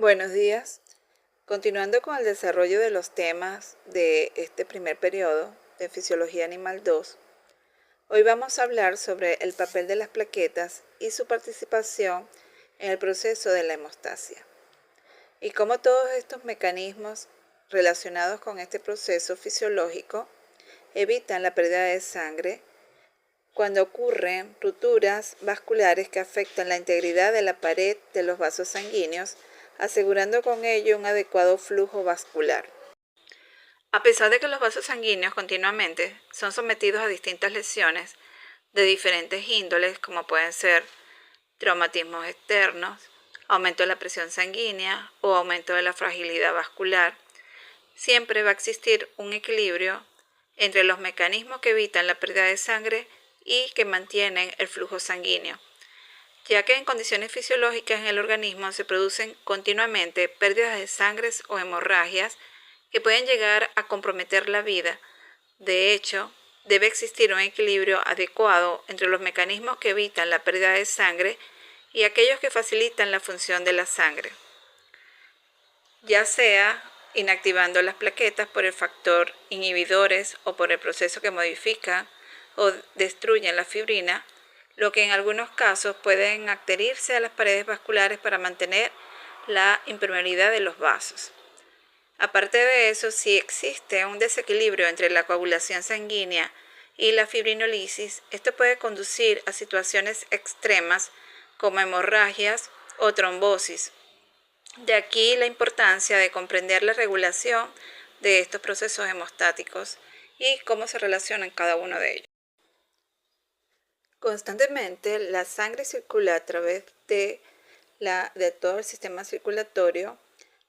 Buenos días. Continuando con el desarrollo de los temas de este primer periodo de Fisiología Animal 2, hoy vamos a hablar sobre el papel de las plaquetas y su participación en el proceso de la hemostasia, y cómo todos estos mecanismos relacionados con este proceso fisiológico evitan la pérdida de sangre cuando ocurren rupturas vasculares que afectan la integridad de la pared de los vasos sanguíneos, asegurando con ello un adecuado flujo vascular. A pesar de que los vasos sanguíneos continuamente son sometidos a distintas lesiones de diferentes índoles, como pueden ser traumatismos externos, aumento de la presión sanguínea o aumento de la fragilidad vascular, siempre va a existir un equilibrio entre los mecanismos que evitan la pérdida de sangre y que mantienen el flujo sanguíneo, ya que en condiciones fisiológicas en el organismo se producen continuamente pérdidas de sangre o hemorragias que pueden llegar a comprometer la vida. De hecho, debe existir un equilibrio adecuado entre los mecanismos que evitan la pérdida de sangre y aquellos que facilitan la función de la sangre, ya sea inactivando las plaquetas por el factor inhibidores o por el proceso que modifica o destruyen la fibrina, lo que en algunos casos pueden adherirse a las paredes vasculares para mantener la impermeabilidad de los vasos. Aparte de eso, si existe un desequilibrio entre la coagulación sanguínea y la fibrinolisis, esto puede conducir a situaciones extremas como hemorragias o trombosis. De aquí la importancia de comprender la regulación de estos procesos hemostáticos y cómo se relacionan cada uno de ellos. Constantemente la sangre circula a través de todo el sistema circulatorio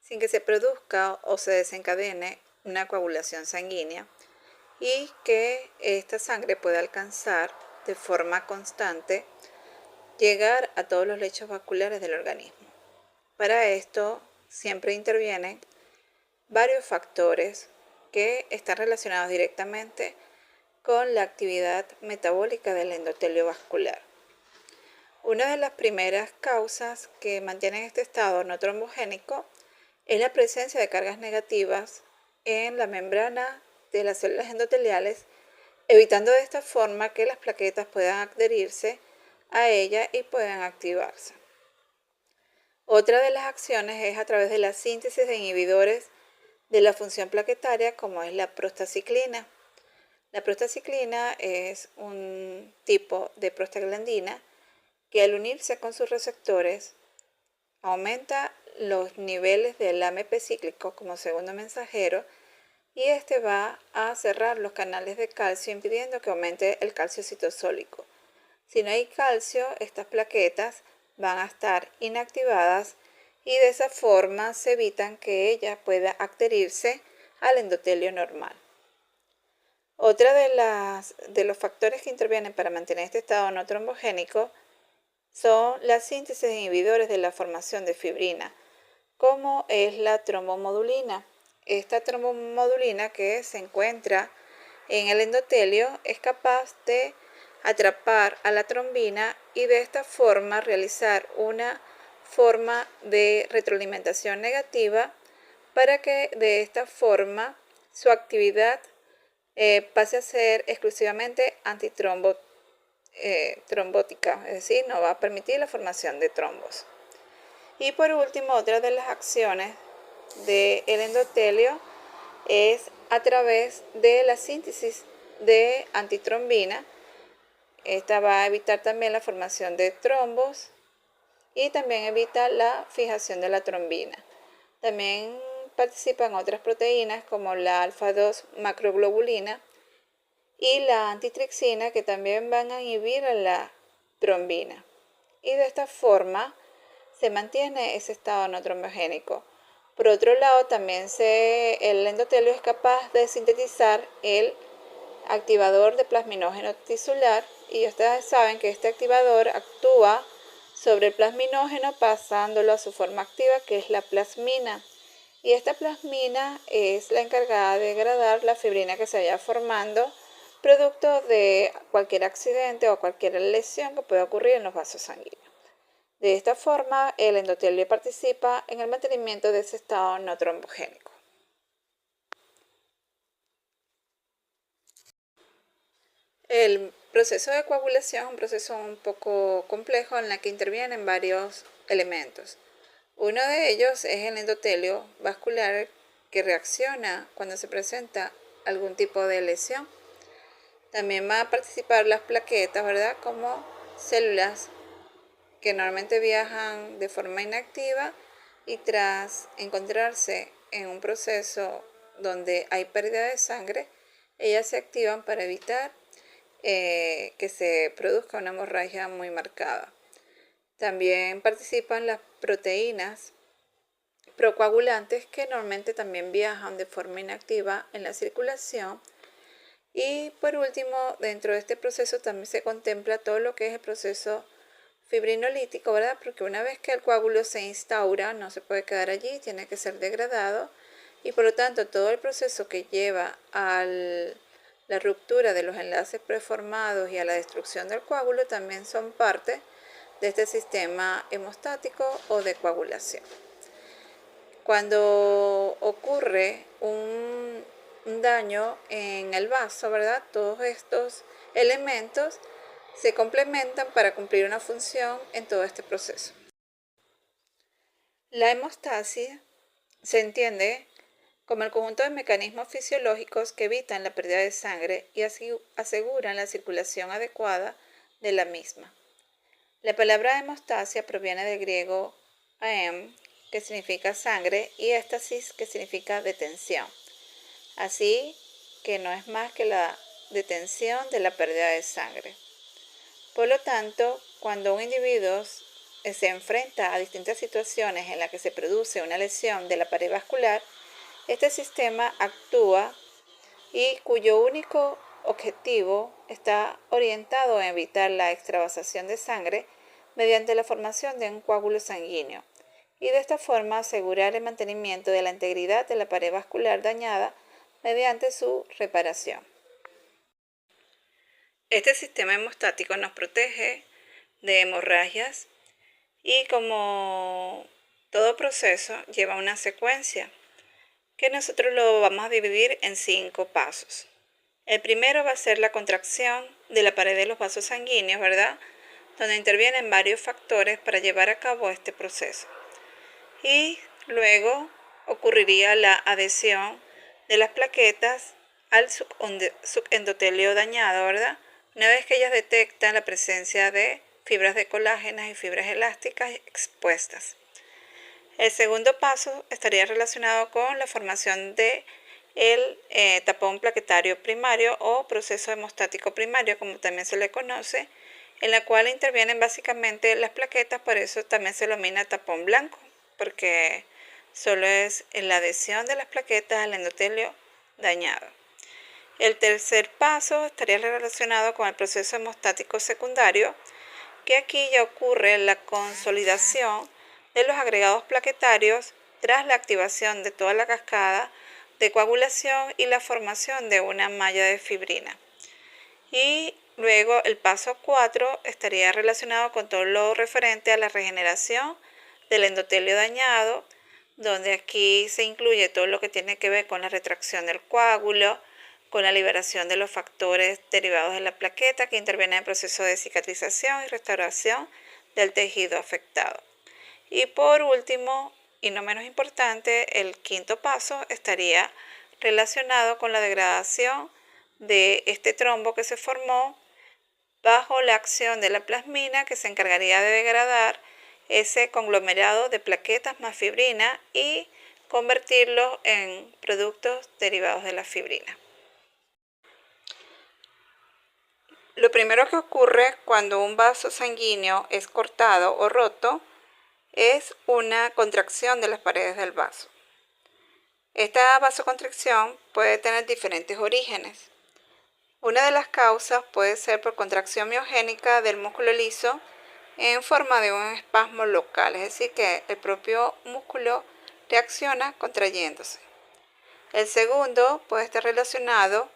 sin que se produzca o se desencadene una coagulación sanguínea y que esta sangre pueda alcanzar de forma constante llegar a todos los lechos vasculares del organismo. Para esto siempre intervienen varios factores que están relacionados directamente con la actividad metabólica del endotelio vascular. Una de las primeras causas que mantienen este estado no trombogénico es la presencia de cargas negativas en la membrana de las células endoteliales, evitando de esta forma que las plaquetas puedan adherirse a ella y puedan activarse. Otra de las acciones es a través de la síntesis de inhibidores de la función plaquetaria, como es la prostaciclina. La prostaciclina es un tipo de prostaglandina que al unirse con sus receptores aumenta los niveles del AMP cíclico como segundo mensajero y este va a cerrar los canales de calcio impidiendo que aumente el calcio citosólico. Si no hay calcio, estas plaquetas van a estar inactivadas y de esa forma se evitan que ella pueda adherirse al endotelio normal. Otra de los factores que intervienen para mantener este estado no trombogénico son la síntesis de inhibidores de la formación de fibrina, como es la trombomodulina. Esta trombomodulina que se encuentra en el endotelio es capaz de atrapar a la trombina y de esta forma realizar una forma de retroalimentación negativa para que de esta forma su actividad pase a ser exclusivamente antitrombótica, es decir, no va a permitir la formación de trombos. Y por último, otra de las acciones del endotelio es a través de la síntesis de antitrombina. Esta va a evitar también la formación de trombos y también evita la fijación de la trombina. También participan otras proteínas como la alfa-2 macroglobulina y la antitrixina, que también van a inhibir a la trombina. Y de esta forma se mantiene ese estado no trombogénico. Por otro lado, también el endotelio es capaz de sintetizar el activador de plasminógeno tisular y ustedes saben que este activador actúa sobre el plasminógeno pasándolo a su forma activa, que es la plasmina. Y esta plasmina es la encargada de degradar la fibrina que se vaya formando producto de cualquier accidente o cualquier lesión que pueda ocurrir en los vasos sanguíneos. De esta forma, el endotelio participa en el mantenimiento de ese estado no trombogénico. El proceso de coagulación es un proceso un poco complejo en el que intervienen varios elementos. Uno de ellos es el endotelio vascular, que reacciona cuando se presenta algún tipo de lesión. También van a participar las plaquetas, ¿verdad? Como células que normalmente viajan de forma inactiva y tras encontrarse en un proceso donde hay pérdida de sangre, ellas se activan para evitar que se produzca una hemorragia muy marcada. También participan las proteínas procoagulantes, que normalmente también viajan de forma inactiva en la circulación. Y por último, dentro de este proceso también se contempla todo lo que es el proceso fibrinolítico, ¿verdad? Porque una vez que el coágulo se instaura, no se puede quedar allí, tiene que ser degradado, y por lo tanto todo el proceso que lleva a la ruptura de los enlaces preformados y a la destrucción del coágulo también son parte de este sistema hemostático o de coagulación. Cuando ocurre un daño en el vaso, ¿verdad? Todos estos elementos se complementan para cumplir una función en todo este proceso. La hemostasis se entiende como el conjunto de mecanismos fisiológicos que evitan la pérdida de sangre y así aseguran la circulación adecuada de la misma. La palabra hemostasia proviene del griego aem, que significa sangre, y éstasis, que significa detención. Así que no es más que la detención de la pérdida de sangre. Por lo tanto, cuando un individuo se enfrenta a distintas situaciones en las que se produce una lesión de la pared vascular, este sistema actúa y cuyo único objetivo está orientado a evitar la extravasación de sangre mediante la formación de un coágulo sanguíneo, y de esta forma asegurar el mantenimiento de la integridad de la pared vascular dañada mediante su reparación. Este sistema hemostático nos protege de hemorragias y, como todo proceso, lleva una secuencia que nosotros lo vamos a dividir en 5 pasos. El primero va a ser la contracción de la pared de los vasos sanguíneos, ¿verdad? Donde intervienen varios factores para llevar a cabo este proceso. Y luego ocurriría la adhesión de las plaquetas al subendotelio dañado, ¿verdad? Una vez que ellas detectan la presencia de fibras de colágeno y fibras elásticas expuestas. El segundo paso estaría relacionado con la formación de el tapón plaquetario primario o proceso hemostático primario, como también se le conoce, en la cual intervienen básicamente las plaquetas, por eso también se denomina tapón blanco, porque solo es la adhesión de las plaquetas al endotelio dañado. El tercer paso estaría relacionado con el proceso hemostático secundario, que aquí ya ocurre la consolidación de los agregados plaquetarios tras la activación de toda la cascada de coagulación y la formación de una malla de fibrina. Y luego el paso 4 estaría relacionado con todo lo referente a la regeneración del endotelio dañado, donde aquí se incluye todo lo que tiene que ver con la retracción del coágulo, con la liberación de los factores derivados de la plaqueta que intervienen en el proceso de cicatrización y restauración del tejido afectado. Y por último, y no menos importante, el quinto paso estaría relacionado con la degradación de este trombo que se formó bajo la acción de la plasmina, que se encargaría de degradar ese conglomerado de plaquetas más fibrina y convertirlo en productos derivados de la fibrina. Lo primero que ocurre cuando un vaso sanguíneo es cortado o roto es una contracción de las paredes del vaso. Esta vasoconstricción puede tener diferentes orígenes. Una de las causas puede ser por contracción miogénica del músculo liso en forma de un espasmo local, es decir, que el propio músculo reacciona contrayéndose. El segundo puede estar relacionado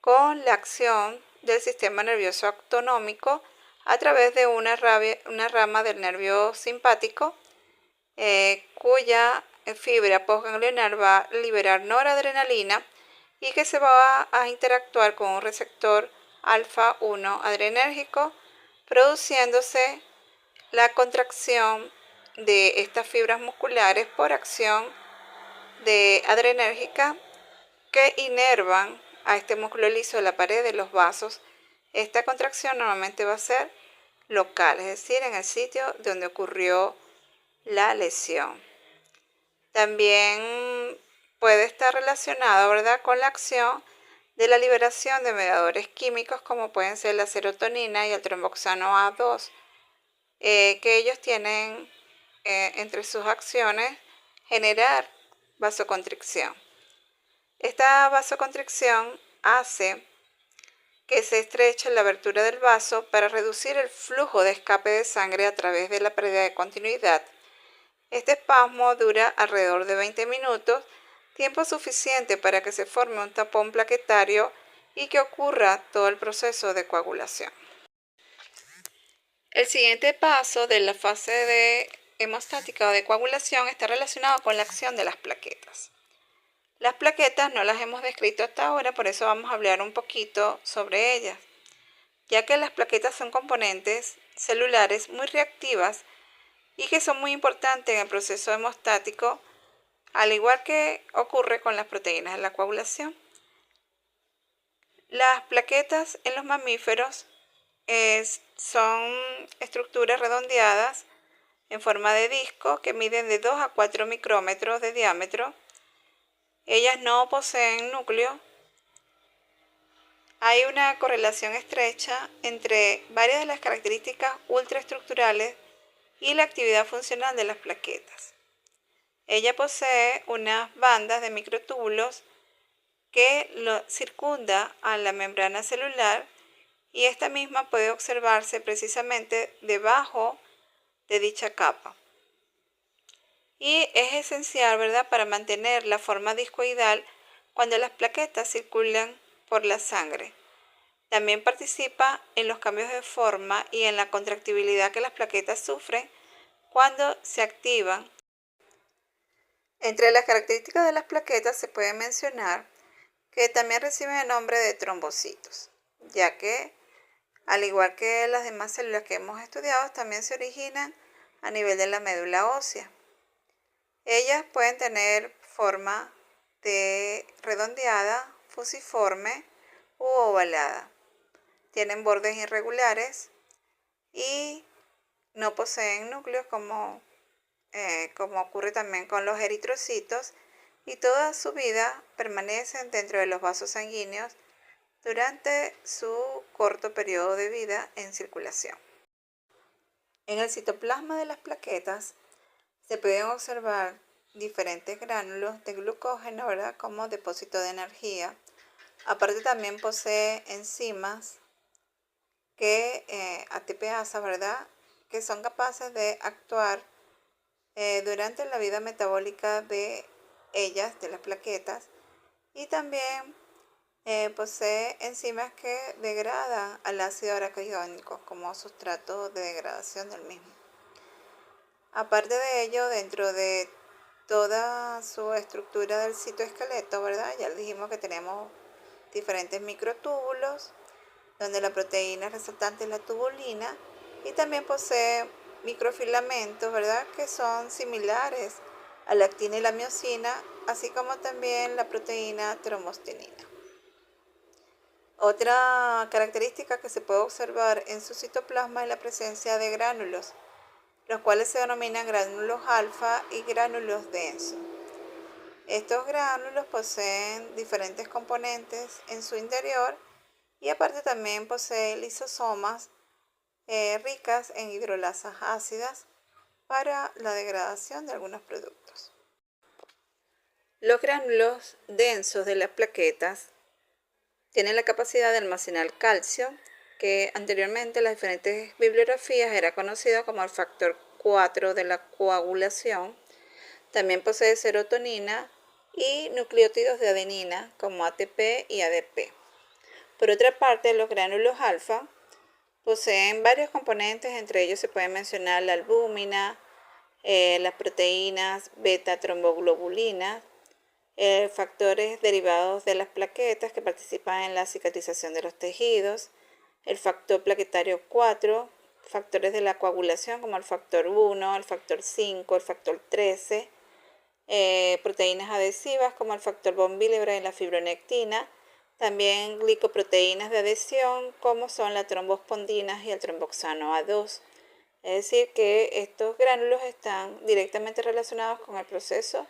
con la acción del sistema nervioso autonómico a través de una rama del nervio simpático, cuya fibra postganglionar va a liberar noradrenalina y que se va a interactuar con un receptor alfa 1 adrenérgico, produciéndose la contracción de estas fibras musculares por acción adrenérgica que inervan a este músculo liso de la pared de los vasos. Esta contracción normalmente va a ser local, es decir, en el sitio donde ocurrió la lesión. También puede estar relacionado, ¿verdad?, con la acción de la liberación de mediadores químicos como pueden ser la serotonina y el tromboxano A2, que ellos tienen entre sus acciones generar vasoconstricción. Esta vasoconstricción hace que se estreche la abertura del vaso para reducir el flujo de escape de sangre a través de la pérdida de continuidad. Este espasmo dura alrededor de 20 minutos, tiempo suficiente para que se forme un tapón plaquetario y que ocurra todo el proceso de coagulación. El siguiente paso de la fase de hemostática o de coagulación está relacionado con la acción de las plaquetas. Las plaquetas no las hemos descrito hasta ahora, por eso vamos a hablar un poquito sobre ellas, ya que las plaquetas son componentes celulares muy reactivas y que son muy importantes en el proceso hemostático, al igual que ocurre con las proteínas de la coagulación. Las plaquetas en los mamíferos son estructuras redondeadas en forma de disco que miden de 2 a 4 micrómetros de diámetro. Ellas no poseen núcleo. Hay una correlación estrecha entre varias de las características ultraestructurales y la actividad funcional de las plaquetas. Ella posee unas bandas de microtúbulos que circunda a la membrana celular y esta misma puede observarse precisamente debajo de dicha capa. Y es esencial, ¿verdad?, para mantener la forma discoidal cuando las plaquetas circulan por la sangre. También participa en los cambios de forma y en la contractibilidad que las plaquetas sufren cuando se activan. Entre las características de las plaquetas se puede mencionar que también reciben el nombre de trombocitos, ya que, al igual que las demás células que hemos estudiado, también se originan a nivel de la médula ósea. Ellas pueden tener forma de redondeada, fusiforme u ovalada. Tienen bordes irregulares y no poseen núcleos como ocurre también con los eritrocitos, y toda su vida permanecen dentro de los vasos sanguíneos durante su corto periodo de vida en circulación. En el citoplasma de las plaquetas se pueden observar diferentes gránulos de glucógeno, ¿verdad?, como depósito de energía. Aparte también posee enzimas ATPasa, ¿verdad?, que son capaces de actuar durante la vida metabólica de ellas, de las plaquetas, y también posee enzimas que degradan al ácido araquidónico como sustrato de degradación del mismo. Aparte de ello, dentro de toda su estructura del citoesqueleto, ¿verdad?, ya dijimos que tenemos diferentes microtúbulos, donde la proteína resultante es la tubulina, y también posee microfilamentos, ¿verdad?, que son similares a la actina y la miosina, así como también la proteína trombostinina. Otra característica que se puede observar en su citoplasma es la presencia de gránulos, los cuales se denominan gránulos alfa y gránulos densos. Estos gránulos poseen diferentes componentes en su interior y aparte también posee lisosomas ricas en hidrolasas ácidas para la degradación de algunos productos. Los gránulos densos de las plaquetas tienen la capacidad de almacenar calcio, que anteriormente en las diferentes bibliografías era conocido como el factor 4 de la coagulación. También posee serotonina y nucleótidos de adenina como ATP y ADP. Por otra parte, los gránulos alfa Poseen varios componentes, entre ellos se pueden mencionar la albúmina, las proteínas beta-tromboglobulinas, factores derivados de las plaquetas que participan en la cicatrización de los tejidos, el factor plaquetario 4, factores de la coagulación como el factor 1, el factor 5, el factor 13, proteínas adhesivas como el factor von Willebrand y la fibronectina, también glicoproteínas de adhesión como son las trombospondinas y el tromboxano A2. Es decir, que estos gránulos están directamente relacionados con el proceso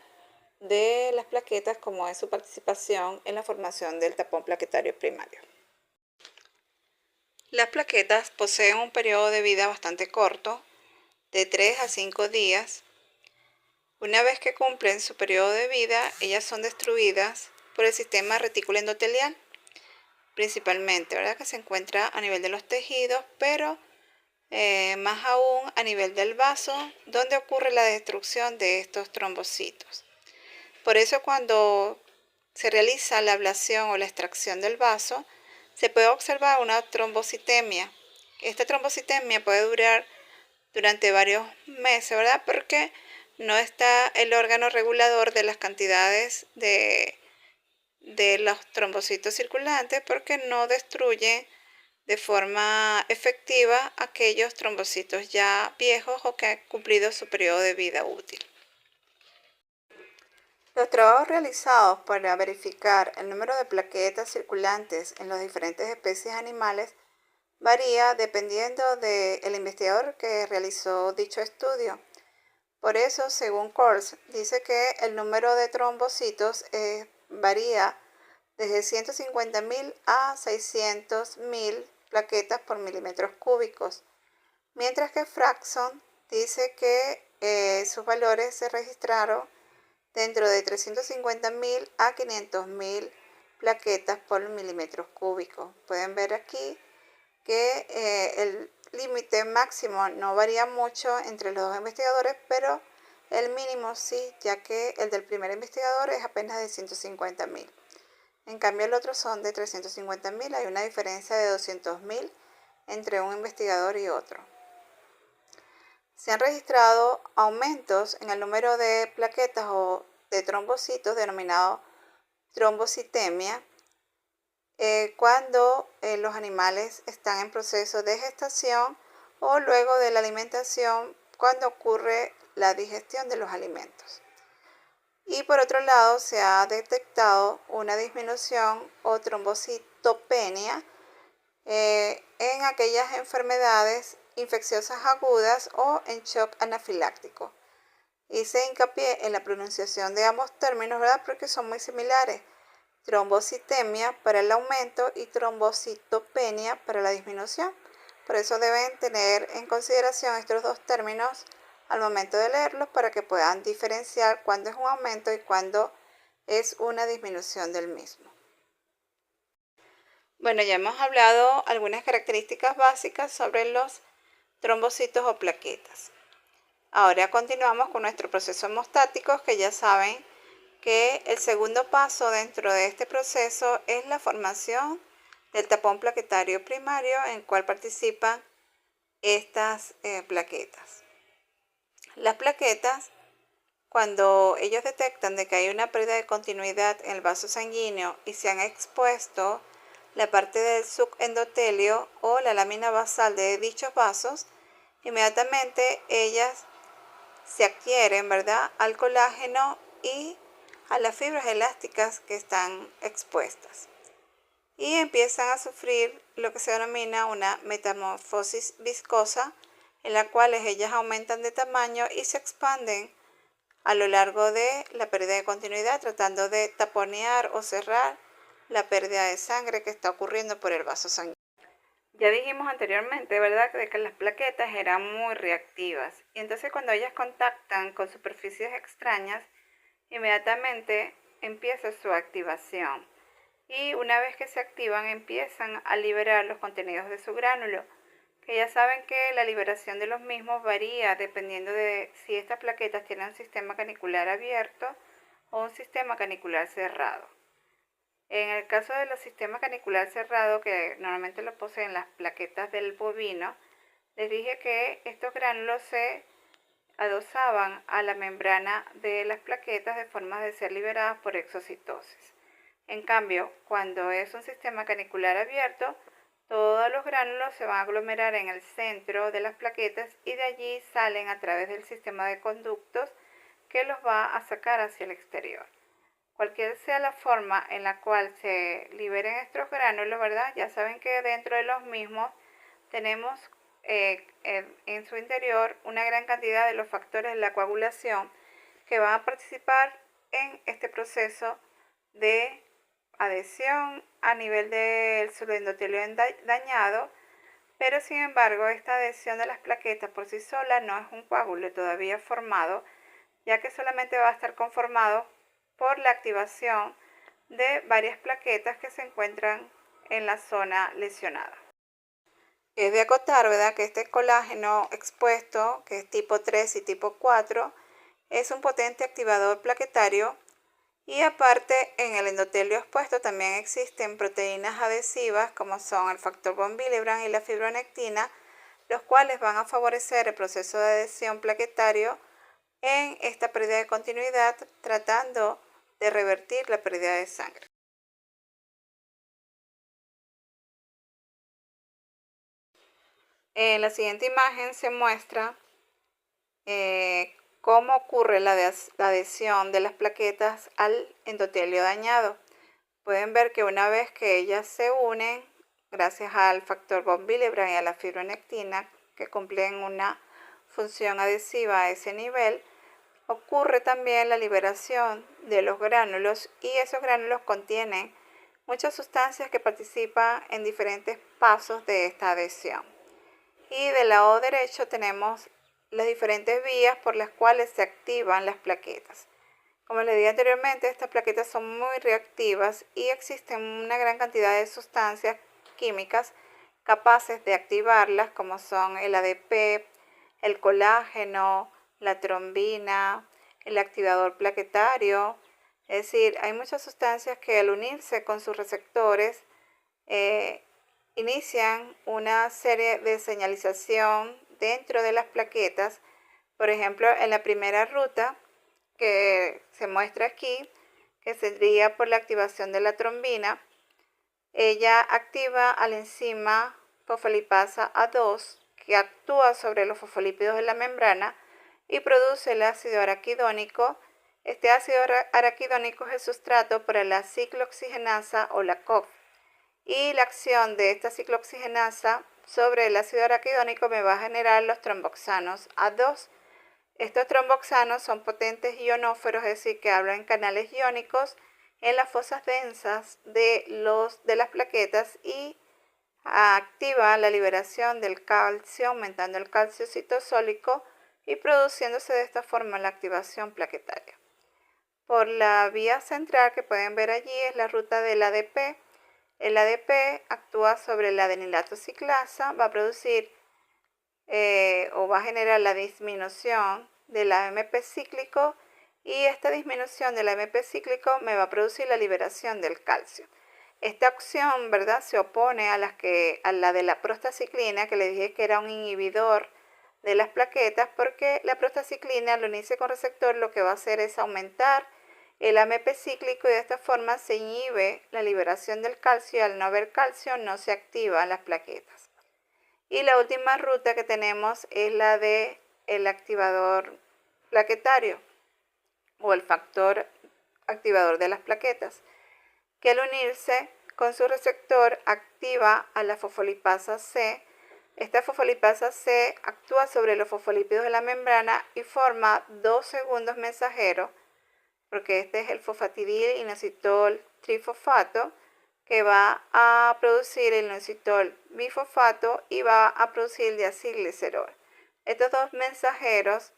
de las plaquetas, como es su participación en la formación del tapón plaquetario primario. Las plaquetas poseen un periodo de vida bastante corto, de 3 a 5 días. Una vez que cumplen su periodo de vida, ellas son destruidas por el sistema retículo endotelial, principalmente, ¿verdad?, que se encuentra a nivel de los tejidos, pero más aún a nivel del vaso, donde ocurre la destrucción de estos trombocitos. Por eso cuando se realiza la ablación o la extracción del vaso, se puede observar una trombocitemia. Esta trombocitemia puede durar durante varios meses, ¿verdad?, porque no está el órgano regulador de las cantidades de los trombocitos circulantes, porque no destruyen de forma efectiva aquellos trombocitos ya viejos o que han cumplido su periodo de vida útil. Los trabajos realizados para verificar el número de plaquetas circulantes en las diferentes especies animales varía dependiendo del investigador que realizó dicho estudio. Por eso, según Coles, dice que el número de trombocitos varía desde 150.000 a 600.000 plaquetas por milímetros cúbicos, mientras que Fraxon dice que sus valores se registraron dentro de 350.000 a 500.000 plaquetas por milímetros cúbicos. Pueden ver aquí que el límite máximo no varía mucho entre los dos investigadores, pero el mínimo sí, ya que el del primer investigador es apenas de 150.000. En cambio el otro son de 350.000, hay una diferencia de 200.000 entre un investigador y otro. Se han registrado aumentos en el número de plaquetas o de trombocitos denominado trombocitemia cuando los animales están en proceso de gestación o luego de la alimentación, cuando ocurre la digestión de los alimentos. Y por otro lado, se ha detectado una disminución o trombocitopenia en aquellas enfermedades infecciosas agudas o en shock anafiláctico. Hice hincapié en la pronunciación de ambos términos, ¿verdad?, porque son muy similares. Trombocitemia para el aumento y trombocitopenia para la disminución. Por eso deben tener en consideración estos dos términos al momento de leerlos para que puedan diferenciar cuándo es un aumento y cuándo es una disminución del mismo. Bueno, ya hemos hablado algunas características básicas sobre los trombocitos o plaquetas. Ahora continuamos con nuestro proceso hemostático, que ya saben que el segundo paso dentro de este proceso es la formación del tapón plaquetario primario, en el cual participan estas plaquetas. Las plaquetas, cuando ellos detectan de que hay una pérdida de continuidad en el vaso sanguíneo y se han expuesto la parte del subendotelio o la lámina basal de dichos vasos, inmediatamente ellas se adhieren, ¿verdad?, al colágeno y a las fibras elásticas que están expuestas y empiezan a sufrir lo que se denomina una metamorfosis viscosa, en la cual ellas aumentan de tamaño y se expanden a lo largo de la pérdida de continuidad, tratando de taponear o cerrar la pérdida de sangre que está ocurriendo por el vaso sanguíneo. Ya dijimos anteriormente, ¿verdad?, que las plaquetas eran muy reactivas y entonces cuando ellas contactan con superficies extrañas, inmediatamente empieza su activación y una vez que se activan empiezan a liberar los contenidos de su gránulo, que ya saben que la liberación de los mismos varía dependiendo de si estas plaquetas tienen un sistema canicular abierto o un sistema canicular cerrado. En el caso de los sistemas canicular cerrado, que normalmente lo poseen las plaquetas del bovino, les dije que estos gránulos se adosaban a la membrana de las plaquetas de forma de ser liberadas por exocitosis. En cambio, cuando es un sistema canicular abierto, todos los gránulos se van a aglomerar en el centro de las plaquetas y de allí salen a través del sistema de conductos que los va a sacar hacia el exterior. Cualquier sea la forma en la cual se liberen estos gránulos, ¿verdad? Ya saben que dentro de los mismos tenemos en su interior una gran cantidad de los factores de la coagulación que van a participar en este proceso de adhesión a nivel del subendotelio dañado, pero sin embargo esta adhesión de las plaquetas por sí sola no es un coágulo todavía formado, ya que solamente va a estar conformado por la activación de varias plaquetas que se encuentran en la zona lesionada. Es de acotar, ¿verdad?, que este colágeno expuesto, que es tipo 3 y tipo 4, es un potente activador plaquetario y aparte en el endotelio expuesto también existen proteínas adhesivas como son el factor von Willebrand y la fibronectina, los cuales van a favorecer el proceso de adhesión plaquetario en esta pérdida de continuidad, tratando de revertir la pérdida de sangre. En la siguiente imagen se muestra cómo ocurre la adhesión de las plaquetas al endotelio dañado. Pueden ver que una vez que ellas se unen, gracias al factor von Willebrand y a la fibronectina, que cumplen una función adhesiva a ese nivel, ocurre también la liberación de los gránulos y esos gránulos contienen muchas sustancias que participan en diferentes pasos de esta adhesión. Y del lado derecho tenemos las diferentes vías por las cuales se activan las plaquetas. Como les dije anteriormente, estas plaquetas son muy reactivas y existen una gran cantidad de sustancias químicas capaces de activarlas, como son el ADP, el colágeno, la trombina, el activador plaquetario. Es decir, hay muchas sustancias que al unirse con sus receptores inician una serie de señalización dentro de las plaquetas. Por ejemplo, en la primera ruta que se muestra aquí, que sería por la activación de la trombina, ella activa a la enzima fosfolipasa A2, que actúa sobre los fosfolípidos de la membrana y produce el ácido araquidónico. Este ácido araquidónico es el sustrato para la ciclooxigenasa o la COX. Y la acción de esta ciclooxigenasa sobre el ácido araquidónico me va a generar los tromboxanos A2. Estos tromboxanos son potentes ionóferos, es decir, que abren canales iónicos en las fosas densas de las plaquetas y activa la liberación del calcio, aumentando el calcio citosólico y produciéndose de esta forma la activación plaquetaria. Por la vía central que pueden ver allí es la ruta del ADP. El ADP actúa sobre la adenilato ciclasa, va a producir o va a generar la disminución del AMP cíclico y esta disminución del AMP cíclico me va a producir la liberación del calcio. Esta acción, ¿verdad?, se opone a la de la prostaciclina, que les dije que era un inhibidor de las plaquetas, porque la prostaciclina al unirse con receptor lo que va a hacer es aumentar el AMP cíclico y de esta forma se inhibe la liberación del calcio y al no haber calcio no se activan las plaquetas. Y la última ruta que tenemos es la del activador plaquetario o el factor activador de las plaquetas, que al unirse con su receptor activa a la fosfolipasa C. Esta fosfolipasa C actúa sobre los fosfolípidos de la membrana y forma dos segundos mensajeros, porque este es el fosfatidil inositol trifosfato, que va a producir el inositol bifosfato y va a producir el diacilglicerol. Estos dos mensajeros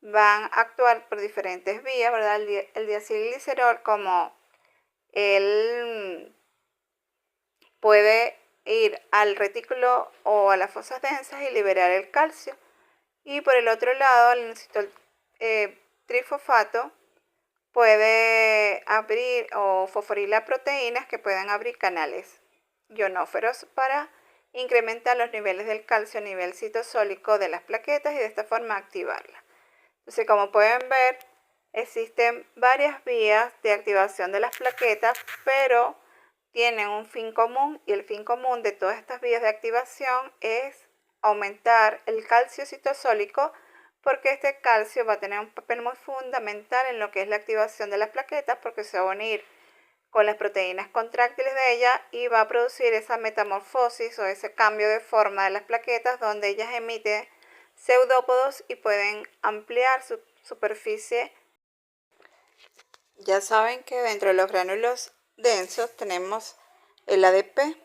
van a actuar por diferentes vías, ¿verdad? El diacilglicerol, como él puede ir al retículo o a las fosas densas y liberar el calcio. Y por el otro lado, el inositol trifosfato puede abrir o fosforilar proteínas que puedan abrir canales ionóferos para incrementar los niveles del calcio a nivel citosólico de las plaquetas y de esta forma activarlas. Entonces, como pueden ver, existen varias vías de activación de las plaquetas, pero tienen un fin común, y el fin común de todas estas vías de activación es aumentar el calcio citosólico, porque este calcio va a tener un papel muy fundamental en lo que es la activación de las plaquetas, porque se va a unir con las proteínas contráctiles de ellas y va a producir esa metamorfosis o ese cambio de forma de las plaquetas, donde ellas emiten pseudópodos y pueden ampliar su superficie. Ya saben que dentro de los gránulos densos tenemos el ADP.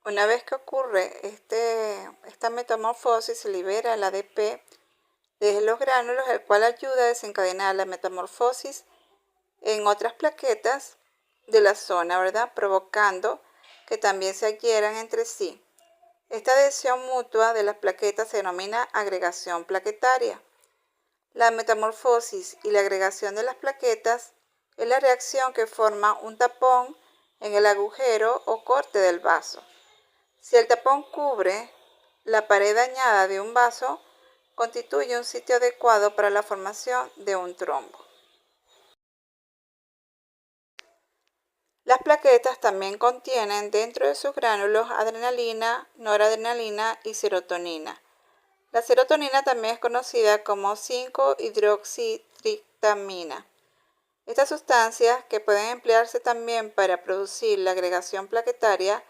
Una vez que ocurre esta metamorfosis, se libera el ADP desde los gránulos, el cual ayuda a desencadenar la metamorfosis en otras plaquetas de la zona, ¿verdad? Provocando que también se adhieran entre sí. Esta adhesión mutua de las plaquetas se denomina agregación plaquetaria. La metamorfosis y la agregación de las plaquetas es la reacción que forma un tapón en el agujero o corte del vaso. Si el tapón cubre la pared dañada de un vaso, constituye un sitio adecuado para la formación de un trombo. Las plaquetas también contienen dentro de sus gránulos adrenalina, noradrenalina y serotonina. La serotonina también es conocida como 5-hidroxitriptamina. Estas sustancias, que pueden emplearse también para producir la agregación plaquetaria,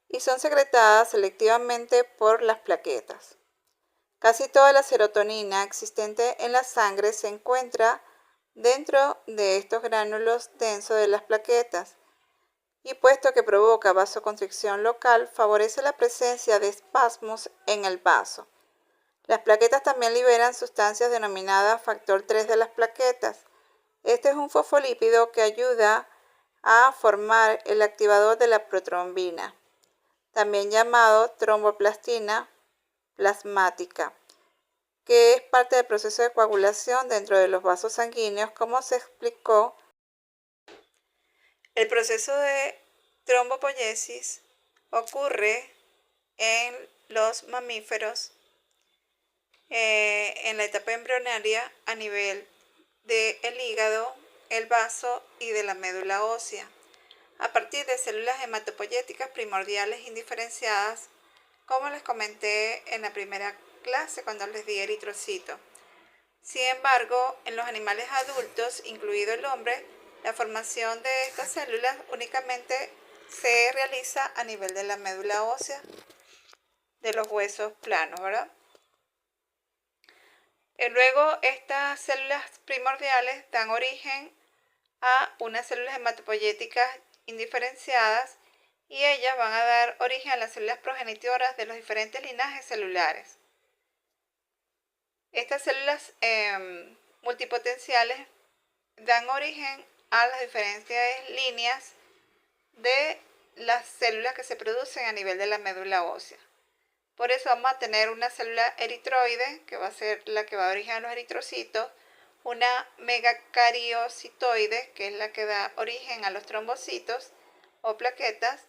y son secretadas selectivamente por las plaquetas. Casi toda la serotonina existente en la sangre se encuentra dentro de estos gránulos densos de las plaquetas, y puesto que provoca vasoconstricción local, favorece la presencia de espasmos en el vaso. Las plaquetas también liberan sustancias denominadas factor 3 de las plaquetas. Este es un fosfolípido que ayuda a formar el activador de la protrombina, también llamado tromboplastina plasmática, que es parte del proceso de coagulación dentro de los vasos sanguíneos, como se explicó. El proceso de trombopoiesis ocurre en los mamíferos en la etapa embrionaria a nivel del hígado, el vaso y de la médula ósea, a partir de células hematopoyéticas primordiales indiferenciadas, como les comenté en la primera clase cuando les di eritrocito. Sin embargo, en los animales adultos, incluido el hombre, la formación de estas células únicamente se realiza a nivel de la médula ósea, de los huesos planos, ¿verdad? Luego, estas células primordiales dan origen a unas células hematopoyéticas indiferenciadas, y ellas van a dar origen a las células progenitoras de los diferentes linajes celulares. Estas células multipotenciales dan origen a las diferentes líneas de las células que se producen a nivel de la médula ósea. Por eso vamos a tener una célula eritroide, que va a ser la que va a dar origen a los eritrocitos, una megacariocitoide, que es la que da origen a los trombocitos o plaquetas,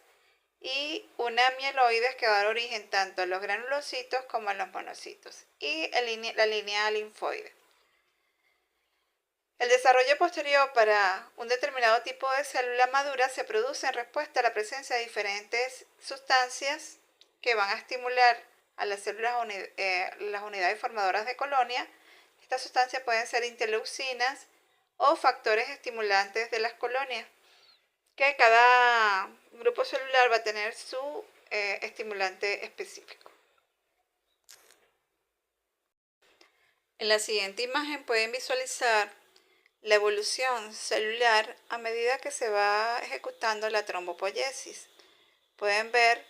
y una mieloide, que va a dar origen tanto a los granulocitos como a los monocitos, y la línea linfoide. El desarrollo posterior para un determinado tipo de célula madura se produce en respuesta a la presencia de diferentes sustancias que van a estimular a las células, las unidades formadoras de colonia. Estas sustancias pueden ser interleucinas o factores estimulantes de las colonias, que cada grupo celular va a tener su estimulante específico. En la siguiente imagen pueden visualizar la evolución celular a medida que se va ejecutando la trombopoiesis. Pueden ver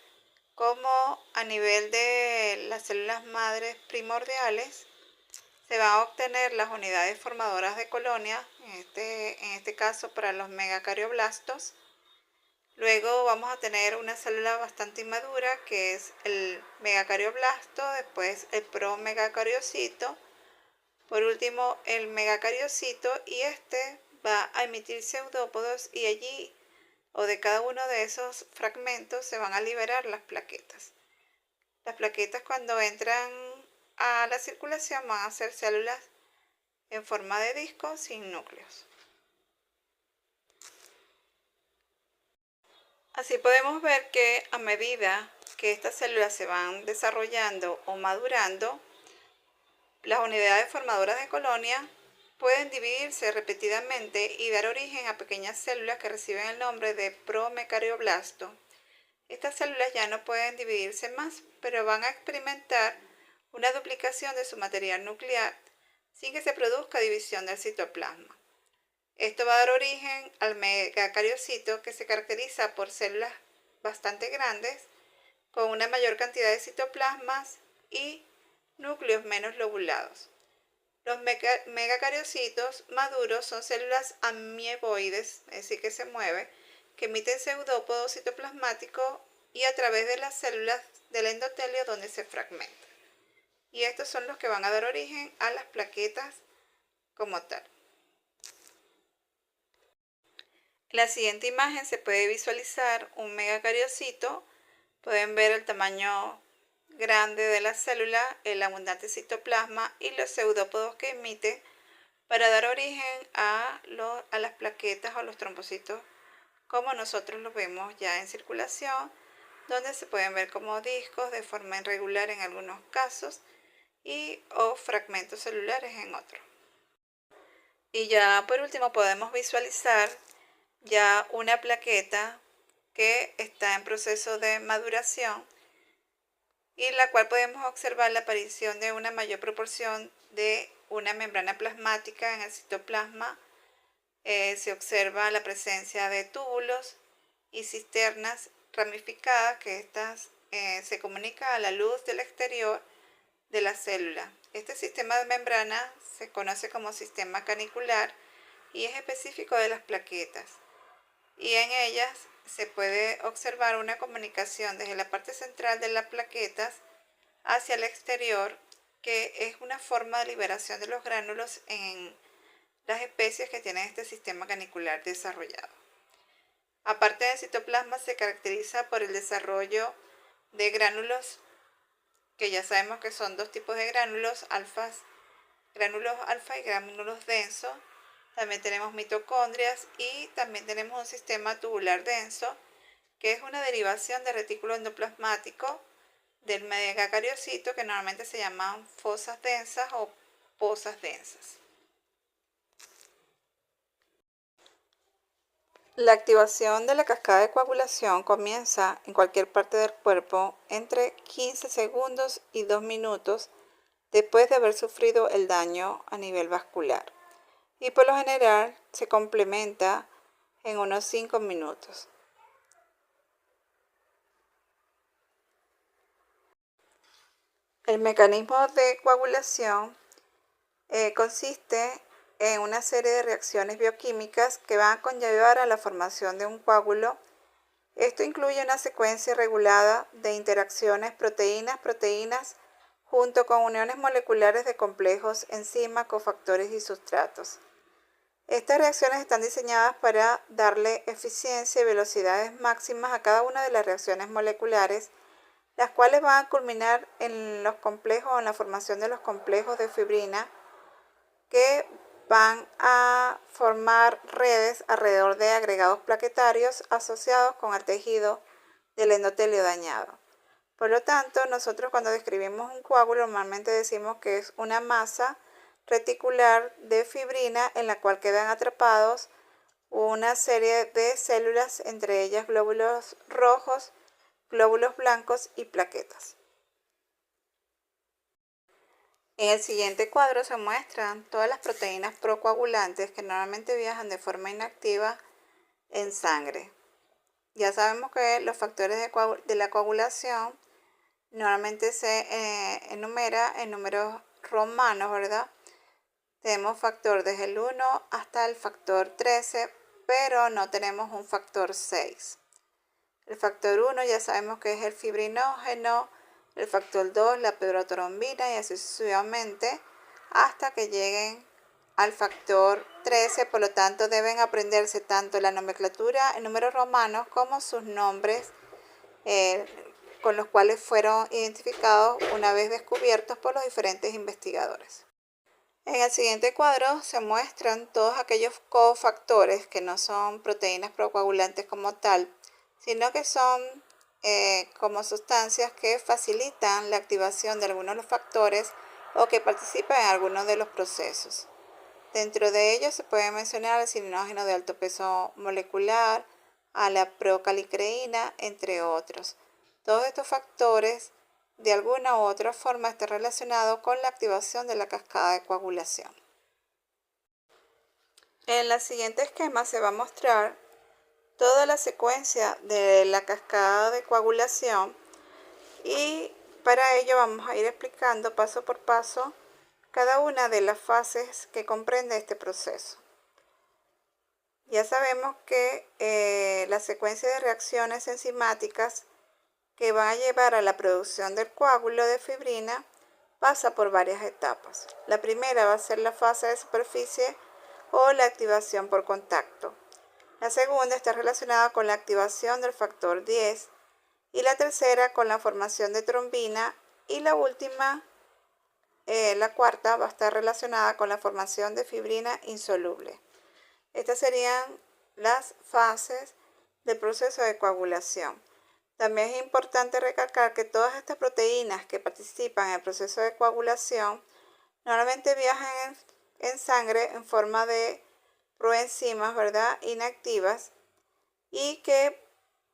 cómo a nivel de las células madres primordiales se van a obtener las unidades formadoras de colonia, en este caso para los megacarioblastos. Luego vamos a tener una célula bastante inmadura, que es el megacarioplasto, después el promegacariocito, por último el megacariocito, y este va a emitir pseudópodos y allí o de cada uno de esos fragmentos se van a liberar las plaquetas. Las plaquetas cuando entran a la circulación van a ser células en forma de disco sin núcleos. Así podemos ver que a medida que estas células se van desarrollando o madurando, las unidades formadoras de colonia pueden dividirse repetidamente y dar origen a pequeñas células que reciben el nombre de promecarioblasto. Estas células ya no pueden dividirse más, pero van a experimentar una duplicación de su material nuclear sin que se produzca división del citoplasma. Esto va a dar origen al megacariocito, que se caracteriza por células bastante grandes, con una mayor cantidad de citoplasmas y núcleos menos lobulados. Los megacariocitos maduros son células amieboides, es decir, que se mueven, que emiten pseudópodo citoplasmático y a través de las células del endotelio donde se fragmentan. Y estos son los que van a dar origen a las plaquetas como tal. En la siguiente imagen se puede visualizar un megacariocito. Pueden ver el tamaño grande de la célula, el abundante citoplasma y los pseudópodos que emite para dar origen a las plaquetas o los trombocitos como nosotros los vemos ya en circulación, donde se pueden ver como discos de forma irregular en algunos casos o fragmentos celulares en otros. Y ya por último podemos visualizar ya una plaqueta que está en proceso de maduración y la cual podemos observar la aparición de una mayor proporción de una membrana plasmática en el citoplasma. Se observa la presencia de túbulos y cisternas ramificadas, que estas se comunican a la luz del exterior de la célula. Este sistema de membrana se conoce como sistema canicular y es específico de las plaquetas. Y en ellas se puede observar una comunicación desde la parte central de las plaquetas hacia el exterior, que es una forma de liberación de los gránulos en las especies que tienen este sistema canicular desarrollado. Aparte del citoplasma, se caracteriza por el desarrollo de gránulos, que ya sabemos que son dos tipos de gránulos alfa y gránulos densos. También tenemos mitocondrias y también tenemos un sistema tubular denso, que es una derivación del retículo endoplasmático del megacariocito, que normalmente se llaman fosas densas o pozas densas. La activación de la cascada de coagulación comienza en cualquier parte del cuerpo entre 15 segundos y 2 minutos después de haber sufrido el daño a nivel vascular, y por lo general se complementa en unos 5 minutos. El mecanismo de coagulación consiste en una serie de reacciones bioquímicas que van a conllevar a la formación de un coágulo. Esto incluye una secuencia regulada de interacciones proteínas-proteínas junto con uniones moleculares de complejos, enzimas, cofactores y sustratos. Estas reacciones están diseñadas para darle eficiencia y velocidades máximas a cada una de las reacciones moleculares, las cuales van a culminar en los complejos o en la formación de los complejos de fibrina, que van a formar redes alrededor de agregados plaquetarios asociados con el tejido del endotelio dañado. Por lo tanto, nosotros cuando describimos un coágulo normalmente decimos que es una masa reticular de fibrina en la cual quedan atrapados una serie de células, entre ellas glóbulos rojos, glóbulos blancos y plaquetas. En el siguiente cuadro se muestran todas las proteínas procoagulantes que normalmente viajan de forma inactiva en sangre. Ya sabemos que los factores de la coagulación normalmente se enumera en números romanos, ¿verdad? Tenemos factor desde el 1 hasta el factor 13, pero no tenemos un factor 6. El factor 1 ya sabemos que es el fibrinógeno, el factor 2 la protrombina y así sucesivamente hasta que lleguen al factor 13, por lo tanto deben aprenderse tanto la nomenclatura en números romanos como sus nombres con los cuales fueron identificados una vez descubiertos por los diferentes investigadores. En el siguiente cuadro se muestran todos aquellos cofactores que no son proteínas procoagulantes como tal, sino que son como sustancias que facilitan la activación de algunos de los factores o que participan en algunos de los procesos. Dentro de ellos se puede mencionar el cininógeno de alto peso molecular, a la procalicreína, entre otros. Todos estos factores de alguna u otra forma están relacionados con la activación de la cascada de coagulación. En el siguiente esquema se va a mostrar toda la secuencia de la cascada de coagulación y para ello vamos a ir explicando paso por paso cada una de las fases que comprende este proceso. Ya sabemos que la secuencia de reacciones enzimáticas que va a llevar a la producción del coágulo de fibrina pasa por varias etapas. La primera va a ser la fase de superficie o la activación por contacto. La segunda está relacionada con la activación del factor 10 y la tercera con la formación de trombina y la última, la cuarta, va a estar relacionada con la formación de fibrina insoluble. Estas serían las fases del proceso de coagulación. También es importante recalcar que todas estas proteínas que participan en el proceso de coagulación normalmente viajan en sangre en forma de proenzimas, ¿verdad?, inactivas, y que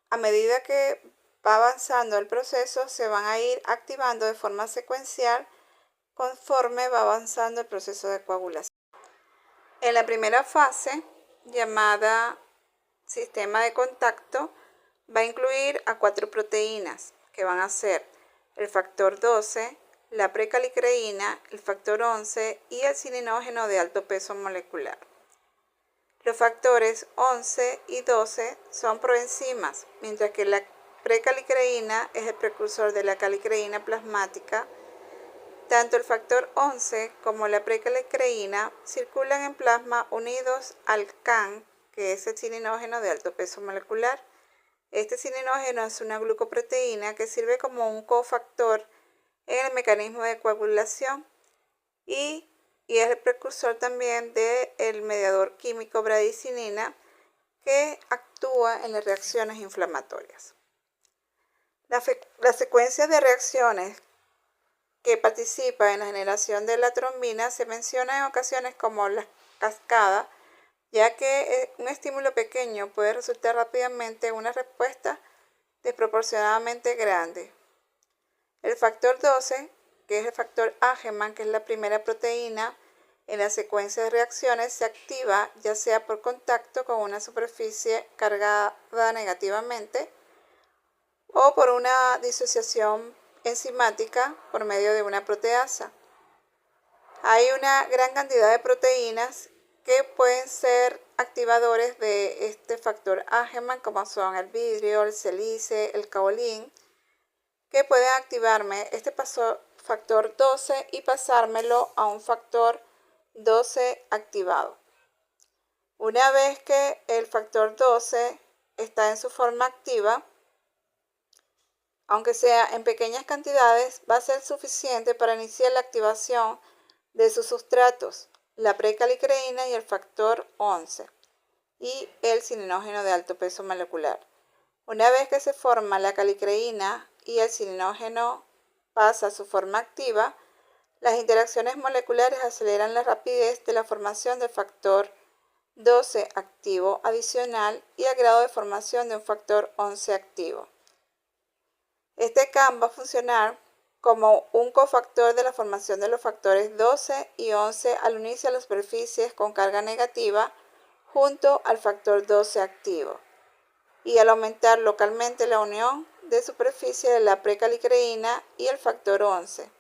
a medida que va avanzando el proceso se van a ir activando de forma secuencial conforme va avanzando el proceso de coagulación. En la primera fase, llamada sistema de contacto, va a incluir a 4 proteínas que van a ser el factor 12, la precalicreína, el factor 11 y el cininógeno de alto peso molecular. Los factores 11 y 12 son proenzimas, mientras que la precalicreína es el precursor de la calicreína plasmática. Tanto el factor 11 como la precalicreína circulan en plasma unidos al CAN, que es el cininógeno de alto peso molecular. Este cininógeno es una glucoproteína que sirve como un cofactor en el mecanismo de coagulación y es el precursor también del mediador químico bradicinina que actúa en las reacciones inflamatorias. La secuencia de reacciones que participa en la generación de la trombina se menciona en ocasiones como la cascada, ya que un estímulo pequeño puede resultar rápidamente en una respuesta desproporcionadamente grande. El factor 12, que es el factor Angelman, que es la primera proteína en la secuencia de reacciones, se activa ya sea por contacto con una superficie cargada negativamente o por una disociación enzimática por medio de una proteasa. Hay una gran cantidad de proteínas que pueden ser activadores de este factor Angelman, como son el vidrio, el sílice, el caolín, que pueden activarme este factor 12 y pasármelo a un factor 12 activado. Una vez que el factor 12 está en su forma activa, aunque sea en pequeñas cantidades, va a ser suficiente para iniciar la activación de sus sustratos, la precalicreína y el factor 11, y el cininógeno de alto peso molecular. Una vez que se forma la calicreína y el cininógeno pasa a su forma activa, las interacciones moleculares aceleran la rapidez de la formación del factor 12 activo adicional y el grado de formación de un factor 11 activo. Este CAM va a funcionar como un cofactor de la formación de los factores 12 y 11 al unirse a las superficies con carga negativa junto al factor 12 activo y al aumentar localmente la unión de superficie de la precalicreína y el factor 11.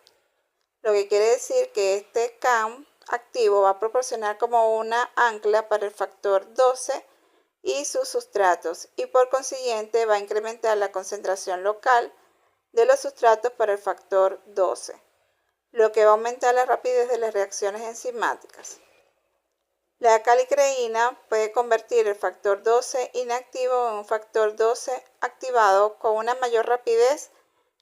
Lo que quiere decir que este CAM activo va a proporcionar como una ancla para el factor 12 y sus sustratos y por consiguiente va a incrementar la concentración local de los sustratos para el factor 12, lo que va a aumentar la rapidez de las reacciones enzimáticas. La calicreína puede convertir el factor 12 inactivo en un factor 12 activado con una mayor rapidez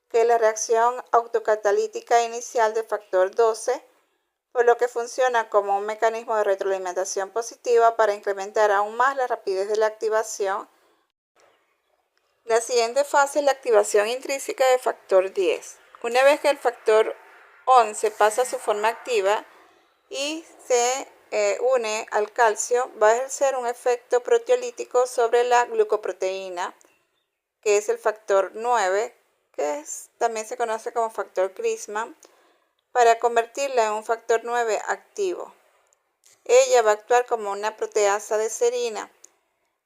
que la reacción autocatalítica inicial del factor 12, por lo que funciona como un mecanismo de retroalimentación positiva para incrementar aún más la rapidez de la activación. La siguiente fase es la activación intrínseca del factor 10. Una vez que el factor 11 pasa a su forma activa y se une al calcio, va a ejercer un efecto proteolítico sobre la glucoproteína, que es el factor 9, que también se conoce como factor Crispman, para convertirla en un factor 9 activo. Ella va a actuar como una proteasa de serina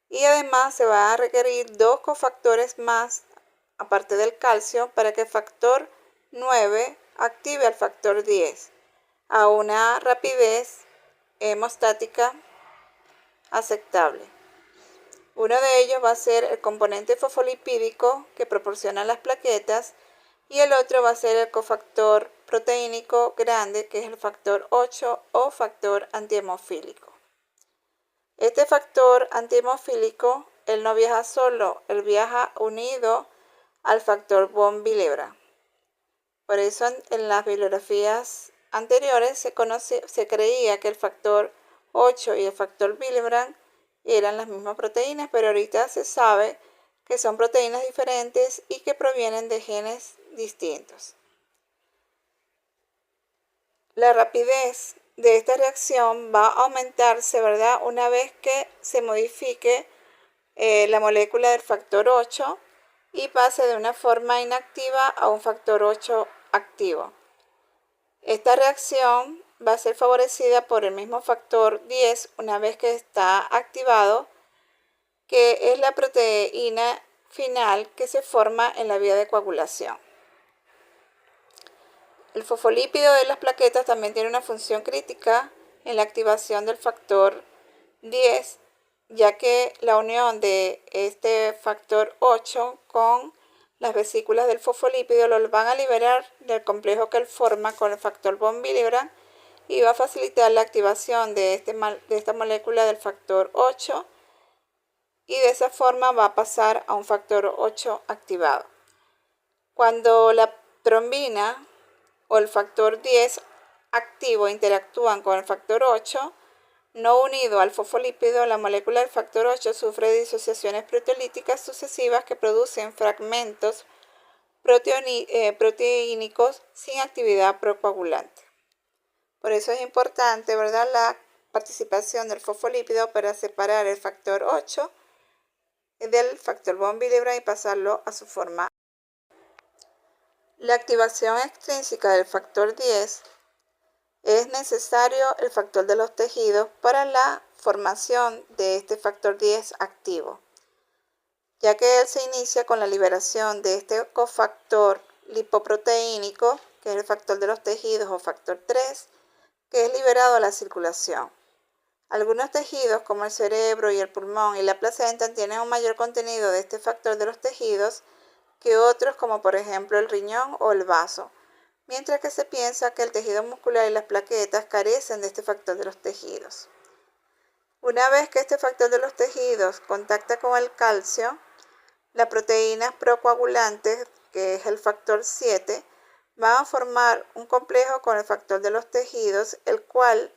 y además se va a requerir dos cofactores más, aparte del calcio, para que el factor 9 active al factor 10 a una rapidez hemostática aceptable. Uno de ellos va a ser el componente fosfolipídico que proporciona las plaquetas y el otro va a ser el cofactor proteínico grande, que es el factor 8 o factor antihemofílico. Este factor antihemofílico, él no viaja solo, él viaja unido al factor von Willebrand. Por eso en las bibliografías anteriores se creía que el factor 8 y el factor Willebrand eran las mismas proteínas, pero ahorita se sabe que son proteínas diferentes y que provienen de genes distintos. La rapidez de esta reacción va a aumentarse, ¿verdad?, una vez que se modifique la molécula del factor 8 y pase de una forma inactiva a un factor 8 activo. Esta reacción va a ser favorecida por el mismo factor 10 una vez que está activado, que es la proteína final que se forma en la vía de coagulación. El fosfolípido de las plaquetas también tiene una función crítica en la activación del factor 10, ya que la unión de este factor 8 con las vesículas del fosfolípido lo van a liberar del complejo que él forma con el factor von Willebrand y va a facilitar la activación de esta molécula del factor 8 y de esa forma va a pasar a un factor 8 activado. Cuando la trombina o el factor 10 activo interactúan con el factor 8, no unido al fosfolípido, la molécula del factor 8 sufre disociaciones proteolíticas sucesivas que producen fragmentos proteínicos sin actividad procoagulante. Por eso es importante, ¿verdad?, la participación del fosfolípido para separar el factor 8 del factor von Willebrand y pasarlo a su forma. La activación extrínseca del factor 10 es necesario el factor de los tejidos para la formación de este factor 10 activo, ya que él se inicia con la liberación de este cofactor lipoproteínico, que es el factor de los tejidos o factor 3, que es liberado a la circulación. Algunos tejidos como el cerebro y el pulmón y la placenta tienen un mayor contenido de este factor de los tejidos que otros, como por ejemplo el riñón o el vaso, mientras que se piensa que el tejido muscular y las plaquetas carecen de este factor de los tejidos. Una vez que este factor de los tejidos contacta con el calcio, las proteínas procoagulantes, que es el factor 7, van a formar un complejo con el factor de los tejidos, el cual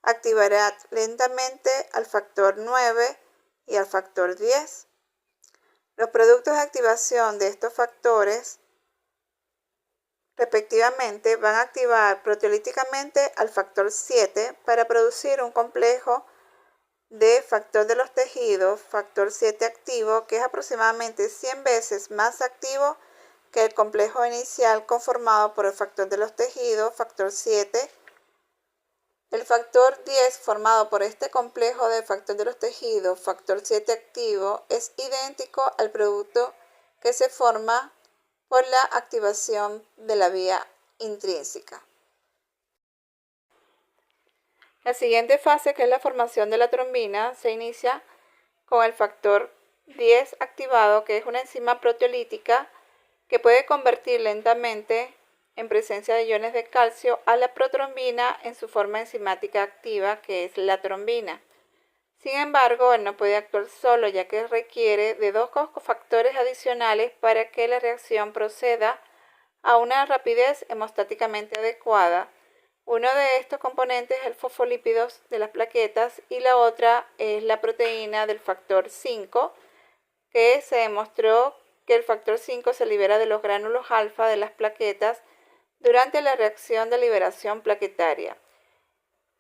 activará lentamente al factor 9 y al factor 10. Los productos de activación de estos factores respectivamente van a activar proteolíticamente al factor 7 para producir un complejo de factor de los tejidos, factor 7 activo, que es aproximadamente 100 veces más activo que el complejo inicial conformado por el factor de los tejidos, factor 7. El factor 10 formado por este complejo de factor de los tejidos, factor 7 activo, es idéntico al producto que se forma por la activación de la vía intrínseca. La siguiente fase, que es la formación de la trombina, se inicia con el factor 10 activado, que es una enzima proteolítica que puede convertir lentamente en presencia de iones de calcio a la protrombina en su forma enzimática activa, que es la trombina. Sin embargo, él no puede actuar solo, ya que requiere de dos cofactores adicionales para que la reacción proceda a una rapidez hemostáticamente adecuada. Uno de estos componentes es el fosfolípidos de las plaquetas y la otra es la proteína del factor 5, que se demostró que el factor 5 se libera de los gránulos alfa de las plaquetas durante la reacción de liberación plaquetaria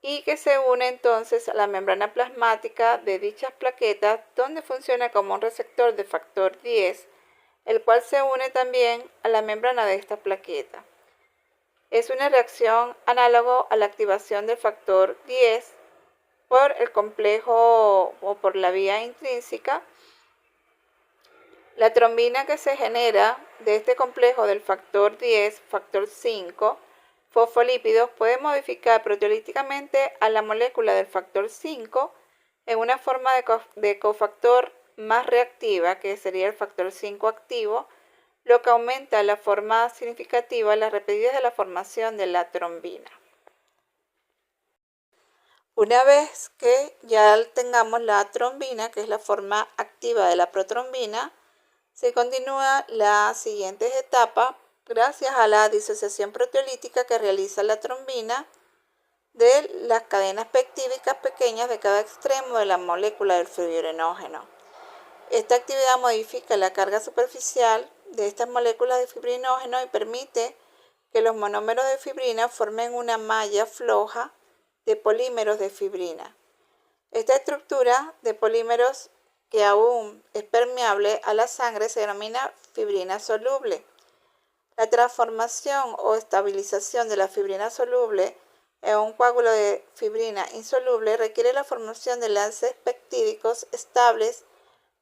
y que se une entonces a la membrana plasmática de dichas plaquetas, donde funciona como un receptor de factor 10, el cual se une también a la membrana de esta plaqueta. Es una reacción análoga a la activación del factor 10 por el complejo o por la vía intrínseca. La trombina que se genera de este complejo del factor 10, factor 5, fosfolípidos, puede modificar proteolíticamente a la molécula del factor 5 en una forma de cofactor más reactiva, que sería el factor 5 activo, lo que aumenta la forma significativa la rapidez de la formación de la trombina. Una vez que ya tengamos la trombina, que es la forma activa de la protrombina, se continúa la siguiente etapa gracias a la disociación proteolítica que realiza la trombina de las cadenas peptídicas pequeñas de cada extremo de la molécula del fibrinógeno. Esta actividad modifica la carga superficial de estas moléculas de fibrinógeno y permite que los monómeros de fibrina formen una malla floja de polímeros de fibrina. Esta estructura de polímeros, que aún es permeable a la sangre, se denomina fibrina soluble. La transformación o estabilización de la fibrina soluble en un coágulo de fibrina insoluble requiere la formación de enlaces peptídicos estables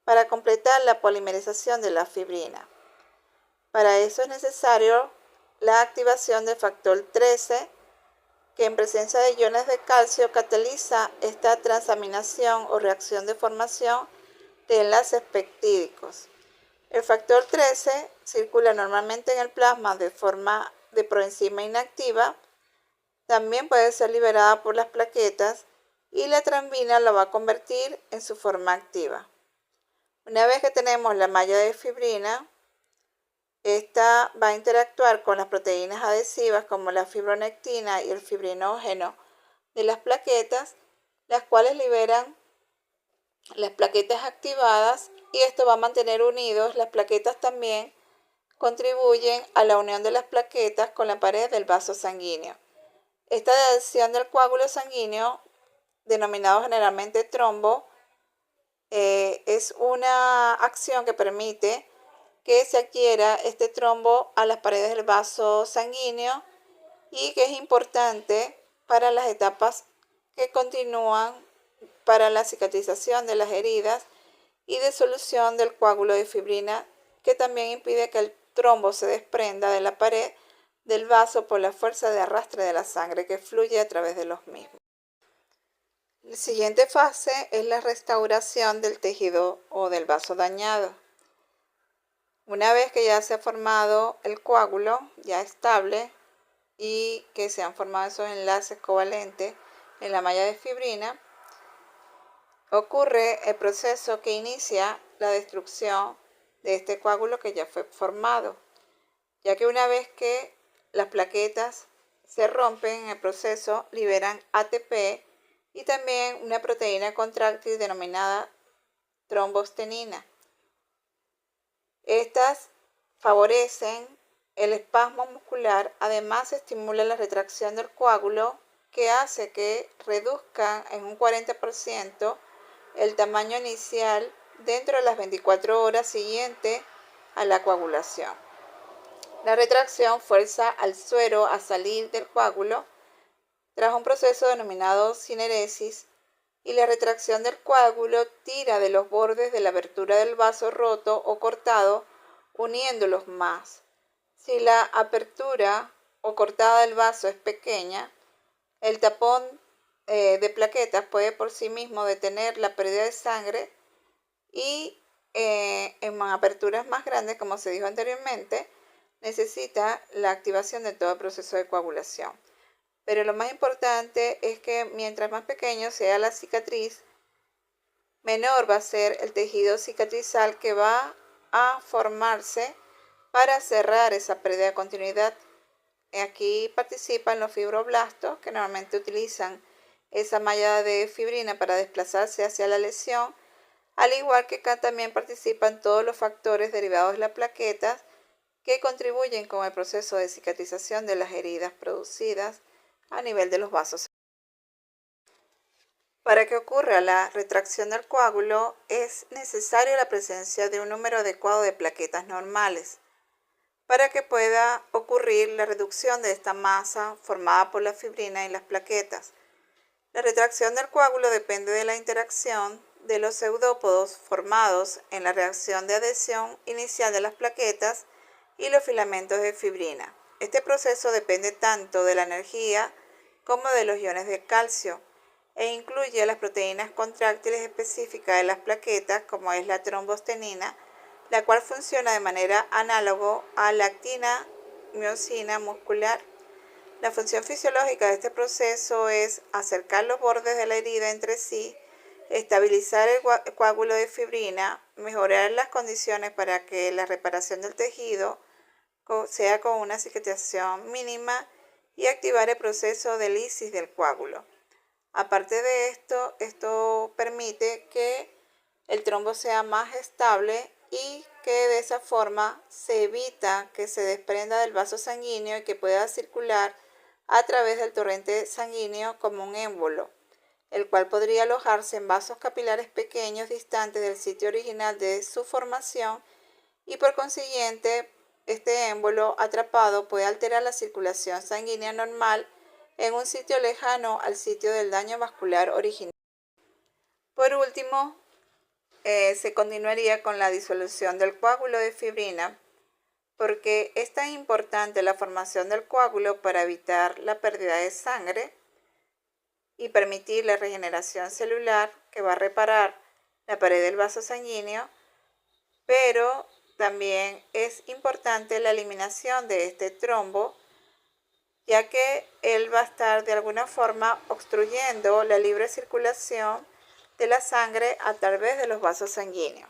para completar la polimerización de la fibrina. Para eso es necesario la activación del factor 13, que en presencia de iones de calcio cataliza esta transaminación o reacción de formación de enlaces peptídicos. El factor 13 circula normalmente en el plasma de forma de proenzima inactiva. También puede ser liberada por las plaquetas y la trombina la va a convertir en su forma activa. Una vez que tenemos la malla de fibrina, esta va a interactuar con las proteínas adhesivas como la fibronectina y el fibrinógeno de las plaquetas, las cuales liberan las plaquetas activadas, y esto va a mantener unidos. Las plaquetas también contribuyen a la unión de las plaquetas con la pared del vaso sanguíneo. Esta adhesión del coágulo sanguíneo, denominado generalmente trombo, es una acción que permite que se adquiera este trombo a las paredes del vaso sanguíneo y que es importante para las etapas que continúan para la cicatrización de las heridas y disolución del coágulo de fibrina, que también impide que el trombo se desprenda de la pared del vaso por la fuerza de arrastre de la sangre que fluye a través de los mismos. La siguiente fase es la restauración del tejido o del vaso dañado. Una vez que ya se ha formado el coágulo ya estable y que se han formado esos enlaces covalentes en la malla de fibrina, ocurre el proceso que inicia la destrucción de este coágulo que ya fue formado, ya que una vez que las plaquetas se rompen en el proceso, liberan ATP y también una proteína contráctil denominada trombostenina. Estas favorecen el espasmo muscular, además estimula la retracción del coágulo, que hace que reduzca en un 40% el tamaño inicial dentro de las 24 horas siguientes a la coagulación. La retracción fuerza al suero a salir del coágulo tras un proceso denominado sineresis, y la retracción del coágulo tira de los bordes de la abertura del vaso roto o cortado, uniéndolos más. Si la apertura o cortada del vaso es pequeña, el tapón de plaquetas puede por sí mismo detener la pérdida de sangre, y en aperturas más grandes, como se dijo anteriormente, necesita la activación de todo el proceso de coagulación. Pero lo más importante es que mientras más pequeño sea la cicatriz, menor va a ser el tejido cicatrizal que va a formarse para cerrar esa pérdida de continuidad. Aquí participan los fibroblastos, que normalmente utilizan esa malla de fibrina para desplazarse hacia la lesión, al igual que acá también participan todos los factores derivados de las plaquetas que contribuyen con el proceso de cicatrización de las heridas producidas a nivel de los vasos. Para que ocurra la retracción del coágulo es necesaria la presencia de un número adecuado de plaquetas normales para que pueda ocurrir la reducción de esta masa formada por la fibrina y las plaquetas. La retracción del coágulo depende de la interacción de los pseudópodos formados en la reacción de adhesión inicial de las plaquetas y los filamentos de fibrina. Este proceso depende tanto de la energía como de los iones de calcio e incluye las proteínas contráctiles específicas de las plaquetas, como es la trombostenina, la cual funciona de manera análoga a la actina miosina muscular. La función fisiológica de este proceso es acercar los bordes de la herida entre sí, estabilizar el coágulo de fibrina, mejorar las condiciones para que la reparación del tejido sea con una cicatrización mínima y activar el proceso de lisis del coágulo. Aparte de esto permite que el trombo sea más estable y que de esa forma se evita que se desprenda del vaso sanguíneo y que pueda circular a través del torrente sanguíneo como un émbolo, el cual podría alojarse en vasos capilares pequeños distantes del sitio original de su formación y por consiguiente este émbolo atrapado puede alterar la circulación sanguínea normal en un sitio lejano al sitio del daño vascular original. Por último, se continuaría con la disolución del coágulo de fibrina, porque es tan importante la formación del coágulo para evitar la pérdida de sangre y permitir la regeneración celular que va a reparar la pared del vaso sanguíneo, pero también es importante la eliminación de este trombo, ya que él va a estar de alguna forma obstruyendo la libre circulación de la sangre a través de los vasos sanguíneos.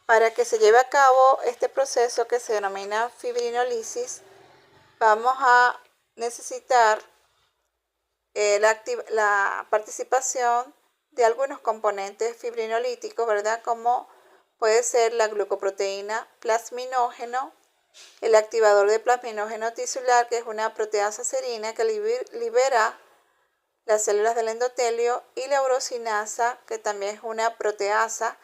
Para que se lleve a cabo este proceso que se denomina fibrinolisis, vamos a necesitar la participación de algunos componentes fibrinolíticos, ¿verdad? Como puede ser la glucoproteína plasminógeno, el activador de plasminógeno tisular, que es una proteasa serina que libera las células del endotelio, y la urosinasa, que también es una proteasa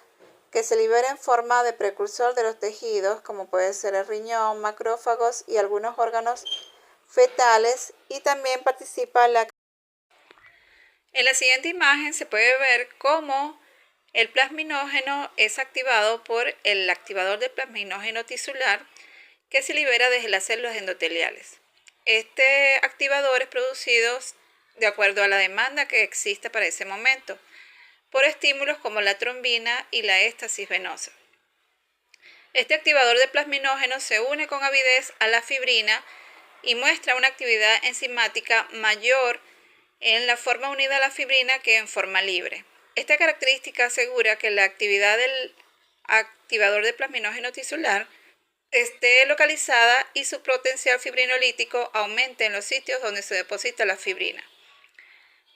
que se libera en forma de precursor de los tejidos, como puede ser el riñón, macrófagos y algunos órganos fetales, y también participa la... En la siguiente imagen se puede ver cómo el plasminógeno es activado por el activador de plasminógeno tisular que se libera desde las células endoteliales. Este activador es producido de acuerdo a la demanda que existe para ese momento, por estímulos como la trombina y la éstasis venosa. Este activador de plasminógeno se une con avidez a la fibrina y muestra una actividad enzimática mayor en la forma unida a la fibrina que en forma libre. Esta característica asegura que la actividad del activador de plasminógeno tisular esté localizada y su potencial fibrinolítico aumente en los sitios donde se deposita la fibrina.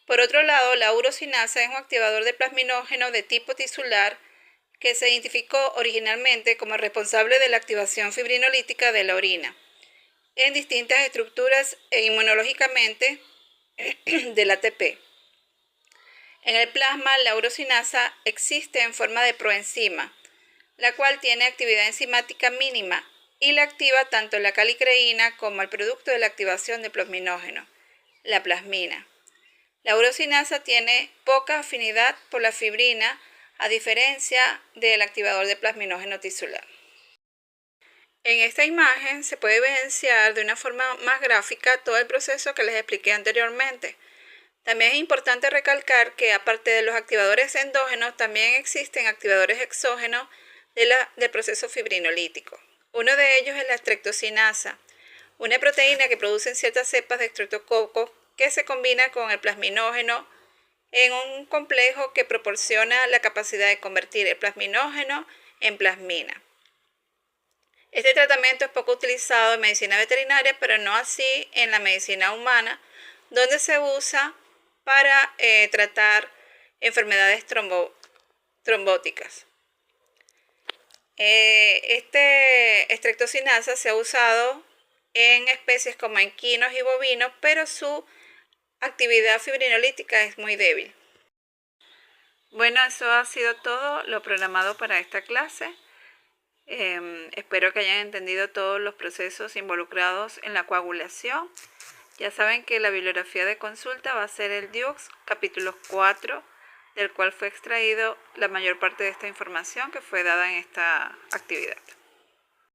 Por otro lado, la urosinasa es un activador de plasminógeno de tipo tisular que se identificó originalmente como responsable de la activación fibrinolítica de la orina en distintas estructuras e inmunológicamente del ATP. En el plasma, la urosinasa existe en forma de proenzima, la cual tiene actividad enzimática mínima y la activa tanto la calicreína como el producto de la activación de plasminógeno, la plasmina. La urosinasa tiene poca afinidad por la fibrina, a diferencia del activador de plasminógeno tisular. En esta imagen se puede evidenciar de una forma más gráfica todo el proceso que les expliqué anteriormente. También es importante recalcar que aparte de los activadores endógenos, también existen activadores exógenos del proceso fibrinolítico. Uno de ellos es la streptocinasa, una proteína que producen ciertas cepas de estreptococcus que se combina con el plasminógeno en un complejo que proporciona la capacidad de convertir el plasminógeno en plasmina. Este tratamiento es poco utilizado en medicina veterinaria, pero no así en la medicina humana, donde se usa para tratar enfermedades trombóticas. Este streptocinasa se ha usado en especies como equinos y bovinos, pero su actividad fibrinolítica es muy débil. Bueno, eso ha sido todo lo programado para esta clase. Espero que hayan entendido todos los procesos involucrados en la coagulación. Ya saben que la bibliografía de consulta va a ser el DIUX, capítulo 4, del cual fue extraído la mayor parte de esta información que fue dada en esta actividad.